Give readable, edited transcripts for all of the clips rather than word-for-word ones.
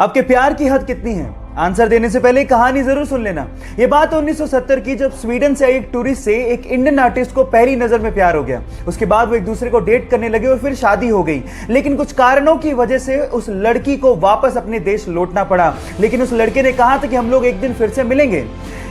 आपके प्यार की हद कितनी है? आंसर देने से पहले कहानी जरूर सुन लेना। ये बात 1970 की, जब स्वीडन से एक टूरिस्ट से एक इंडियन आर्टिस्ट को पहली नजर में प्यार हो गया। उसके बाद वो एक दूसरे को डेट करने लगे और फिर शादी हो गई। लेकिन कुछ कारणों की वजह से उस लड़की को वापस अपने देश लौटना पड़ा। लेकिन उस लड़के ने कहा था कि हम लोग एक दिन फिर से मिलेंगे।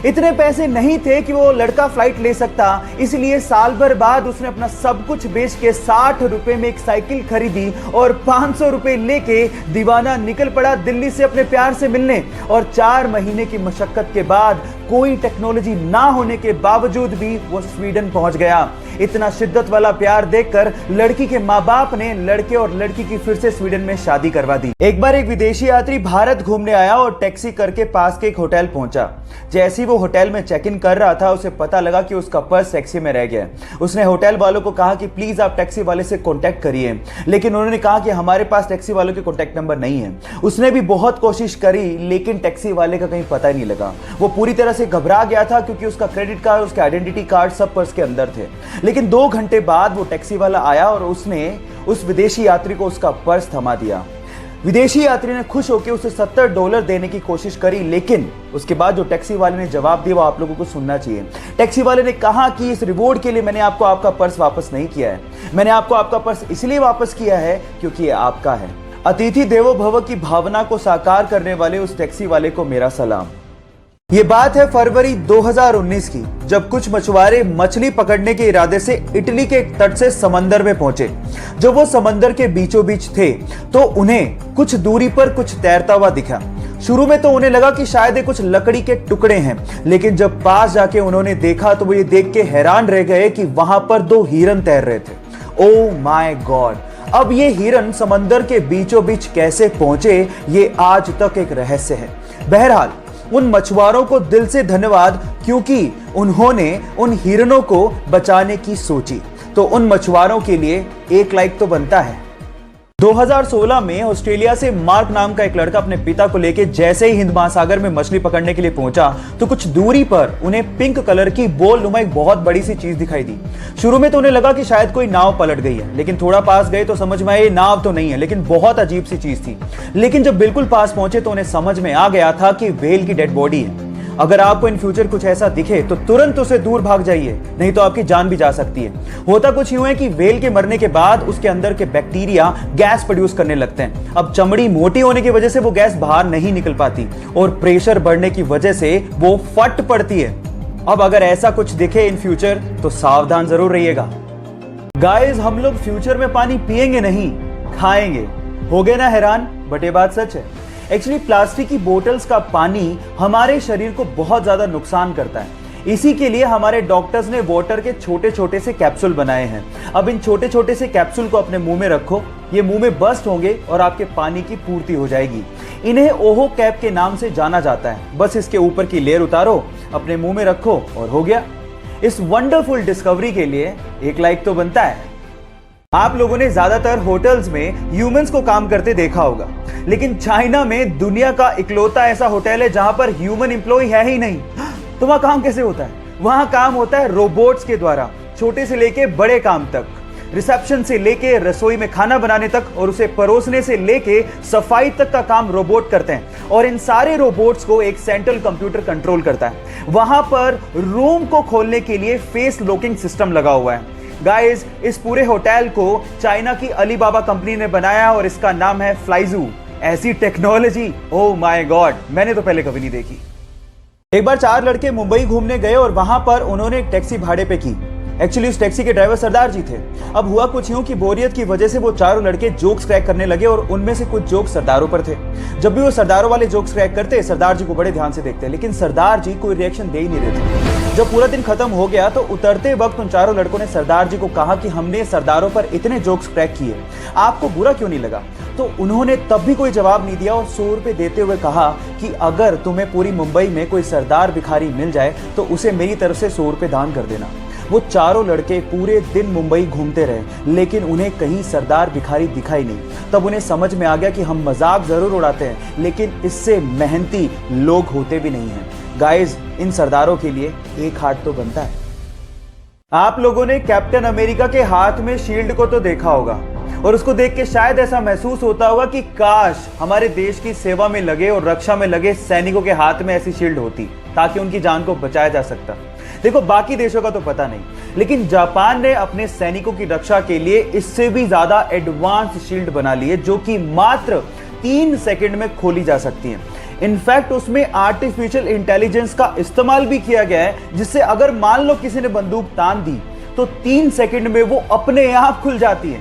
इतने पैसे नहीं थे कि वो लड़का फ्लाइट ले सकता, इसलिए साल भर बाद उसने अपना सब कुछ बेच के 60 रुपए में एक साइकिल खरीदी और 500 रुपए लेके दीवाना निकल पड़ा दिल्ली से अपने प्यार से मिलने। और 4 महीने की मशक्कत के बाद, कोई टेक्नोलॉजी ना होने के बावजूद भी वो स्वीडन पहुंच गया। इतना शिद्दत वाला प्यार देखकर लड़की के माँ बाप ने लड़के और लड़की की फिर से स्वीडन में शादी करवा दी। एक बार एक विदेशी यात्री भारत घूमने आया और टैक्सी करके पास के एक होटल पहुंचा। जैसे ही वो होटल में चेक इन कर रहा था, उसे पता लगा कि उसका पर्स टैक्सी में रह गया। उसने होटल वालों को कहा कि प्लीज आप टैक्सी वाले से कांटेक्ट करिए, लेकिन उन्होंने कहा कि हमारे पास टैक्सी वालों के कांटेक्ट नंबर नहीं है। उसने भी बहुत कोशिश करी, लेकिन टैक्सी वाले का कहीं पता ही नहीं लगा। वो पूरी तरह से घबरा गया था, क्योंकि उसका क्रेडिट कार्ड, उसका आइडेंटिटी कार्ड सब पर्स के अंदर थे। लेकिन 2 घंटे बाद वो टैक्सी वाला आया और उसने उस विदेशी यात्री को उसका पर्स थमा दिया। विदेशी यात्री ने खुश होकर उसे $70 देने की कोशिश करी, लेकिन उसके बाद जो टैक्सी वाले ने जवाब दिया वो आप लोगों को सुनना चाहिए। टैक्सी वाले ने कहा कि इस रिवॉर्ड के लिए मैंने आपको आपका पर्स वापस नहीं किया है। मैंने आपको आपका पर्स इसलिए वापस किया है क्योंकि ये आपका है। अतिथि देवो भव की भावना को साकार करने वाले उस टैक्सी वाले को मेरा सलाम। ये बात है फरवरी 2019 की, जब कुछ मछुआरे मछली पकड़ने के इरादे से इटली के एक तट से समंदर में पहुंचे। जब वो समंदर के बीचों बीच थे तो उन्हें कुछ दूरी पर कुछ तैरता हुआ दिखा। शुरू में तो उन्हें लगा कि शायद ये कुछ लकड़ी के टुकड़े हैं, लेकिन जब पास जाके उन्होंने देखा तो वो ये देख के हैरान रह गए कि वहां पर 2 हिरन तैर रहे थे। Oh my God! अब ये हिरन समंदर के बीचों बीच कैसे पहुंचे, ये आज तक एक रहस्य है। बहरहाल, उन मछुआरों को दिल से धन्यवाद, क्योंकि उन्होंने उन हिरणों को बचाने की सोची। तो उन मछुआरों के लिए एक लाइक तो बनता है। 2016 में ऑस्ट्रेलिया से मार्क नाम का एक लड़का अपने पिता को लेकर जैसे ही हिंद महासागर में मछली पकड़ने के लिए पहुंचा तो कुछ दूरी पर उन्हें पिंक कलर की बोल नुमा एक बहुत बड़ी सी चीज दिखाई दी। शुरू में तो उन्हें लगा कि शायद कोई नाव पलट गई है, लेकिन थोड़ा पास गए तो समझ में आया ये नाव तो नहीं है, लेकिन बहुत अजीब सी चीज थी। लेकिन जब बिल्कुल पास पहुंचे तो उन्हें समझ में आ गया था कि व्हेल की डेड बॉडी है। अगर आपको इन फ्यूचर कुछ ऐसा दिखे तो तुरंत उसे दूर भाग जाइए, नहीं तो आपकी जान भी जा सकती है। होता कुछ यूं है कि व्हेल के मरने के बाद उसके अंदर के बैक्टीरिया गैस प्रोड्यूस करने लगते हैं। अब चमड़ी मोटी होने की वजह से वो गैस बाहर नहीं निकल पाती और प्रेशर बढ़ने की वजह से वो फट पड़ती है। अब अगर ऐसा कुछ दिखे इन फ्यूचर तो सावधान जरूर रहिएगा। गाइस, हम लोग फ्यूचर में पानी पिएंगे नहीं, खाएंगे। हो गए ना हैरान? बट ये बात सच है। एक्चुअली प्लास्टिक की बोतल्स का पानी हमारे शरीर को बहुत ज्यादा नुकसान करता है। इसी के लिए हमारे डॉक्टर्स ने वाटर के छोटे छोटे से कैप्सूल बनाए हैं। अब इन छोटे छोटे से कैप्सूल को अपने मुंह में रखो, ये मुंह में बस्ट होंगे और आपके पानी की पूर्ति हो जाएगी। इन्हें ओहो कैप के नाम से जाना जाता है। बस इसके ऊपर की लेयर उतारो, अपने मुंह में रखो और हो गया। इस वंडरफुल डिस्कवरी के लिए एक लाइक तो बनता है। आप लोगों ने ज्यादातर होटल्स में ह्यूमंस को काम करते देखा होगा, लेकिन चाइना में दुनिया का इकलौता ऐसा होटल है जहां पर ह्यूमन एम्प्लॉय है ही नहीं। तो वहां काम कैसे होता है? वहां काम होता है रोबोट्स के द्वारा, छोटे से लेके बड़े काम तक, रिसेप्शन से लेके रसोई में खाना बनाने तक और उसे परोसने से लेके सफाई तक का काम रोबोट करते हैं। और इन सारे रोबोट्स को एक सेंट्रल कंप्यूटर कंट्रोल करता है। वहां पर रूम को खोलने के लिए फेस लॉकिंग सिस्टम लगा हुआ है। गाइस, इस पूरे होटल को चाइना की अलीबाबा कंपनी ने बनाया और इसका नाम है फ्लाइजू। ऐसी टेक्नोलॉजी, ओह माय गॉड, मैंने तो पहले कभी नहीं देखी। एक बार 4 लड़के मुंबई घूमने गए और वहां पर उन्होंने एक टैक्सी भाड़े पे की। एक्चुअली उस टैक्सी के ड्राइवर सरदार जी थे। अब हुआ कुछ यूं कि बोरियत की वजह से वो चारों लड़के जोक्स क्रैक करने लगे और उनमें से कुछ जोक्स सरदारों पर थे। जब भी वो सरदारों वाले जोक्स क्रैक करते, सरदार जी को बड़े ध्यान से देखते, लेकिन सरदार जी कोई रिएक्शन दे ही नहीं रहे थे। जब पूरा दिन खत्म हो गया तो उतरते वक्त उन चारों लड़कों ने सरदार जी को कहा कि हमने सरदारों पर इतने जोक्स क्रैक किए, आपको बुरा क्यों नहीं लगा? तो उन्होंने तब भी कोई जवाब नहीं दिया और 100 रुपए देते हुए कहा कि अगर तुम्हें पूरी मुंबई में कोई सरदार भिखारी मिल जाए तो उसे मेरी तरफ से 100 रुपए दान कर देना। वो चारों लड़के पूरे दिन मुंबई घूमते रहे, लेकिन उन्हें कहीं सरदार भिखारी दिखाई नहीं। तब उन्हें समझ में आ गया कि हम मजाक जरूर उड़ाते हैं, लेकिन इससे मेहनती लोग होते भी नहीं हैं। गाइस, इन सरदारों के लिए एक हार्ट तो बनता है। आप लोगों ने कैप्टन अमेरिका के हाथ में शील्ड को तो देखा होगा। और उसको देख के शायद ऐसा महसूस होता होगा कि काश हमारे देश की सेवा में लगे और रक्षा में लगे सैनिकों के हाथ में ऐसी शील्ड होती ताकि उनकी जान को बचाया जा सकता। देखो, बाकी देशों का तो पता नहीं, लेकिन जापान ने अपने सैनिकों की रक्षा के लिए इससे भी ज्यादा एडवांस शील्ड बना ली है, जो कि मात्र 3 सेकंड में खोली जा सकती है। इनफैक्ट उसमें आर्टिफिशियल इंटेलिजेंस का इस्तेमाल भी किया गया है, जिससे अगर मान लो किसी ने बंदूक तान दी तो 3 सेकंड में वो अपने आप खुल जाती है।